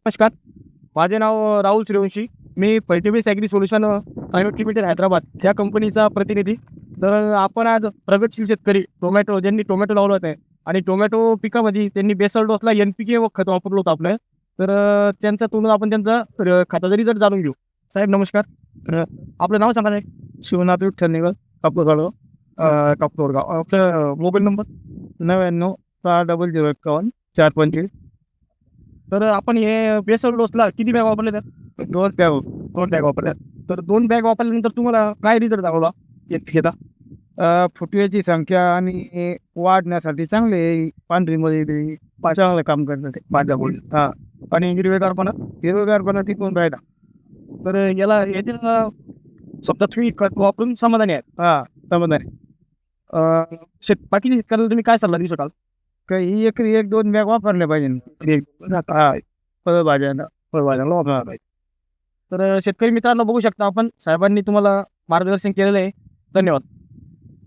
नमस्कार. माझे नाव राहुल सूर्यवंशी. मी fertilisers agri solution private limited Hyderabad ह्या कंपनीचा प्रतिनिधी. तर आपण आज प्रगतशील शेतकरी टोमॅटो ज्यांनी टोमॅटो लावलं होतं आणि टोमॅटो पिकामध्ये त्यांनी बेसल डोसला NPK व खत वापरलं होतं आपलं. तर त्यांचा तोंडून आपण त्यांचा खताचा रिझल्ट जाणून घेऊ. साहेब नमस्कार. आपलं नाव सांगा साहेब. शिवनाथ विठ्ठल निगल कापूरगाव कापतोरगाव. आपलं मोबाईल नंबर 99 60051 425. तर आपण हे बेसल डोसला किती बॅग वापरले तर 2 बॅग. 2 बॅग वापरल्या. तर 2 बॅग वापरल्यानंतर तुम्हाला काय रिझल्ट दाखवला घेता? फुटव्याची संख्या आणि वाढण्यासाठी चांगले आहे. पांढरीमध्ये चांगलं काम करतात ते माझ्यामुळे. हां. आणि हिरवेगारपणा हिरवेगारपणा टिकून राहिला. तर याला यातील समजा तुम्ही खत वापरून समाधानी आहेत. हां, समजणार. बाकीच्या शेतकऱ्याला तुम्ही काय सल्ला देऊ शकाल? काही एकरी 1-2 बॅग वापरल्या पाहिजे. फळभाज्यांना वापरायला पाहिजे. तर शेतकरी मित्रांनो बघू शकता आपण साहेबांनी तुम्हाला मार्गदर्शन केलेलं आहे. धन्यवाद.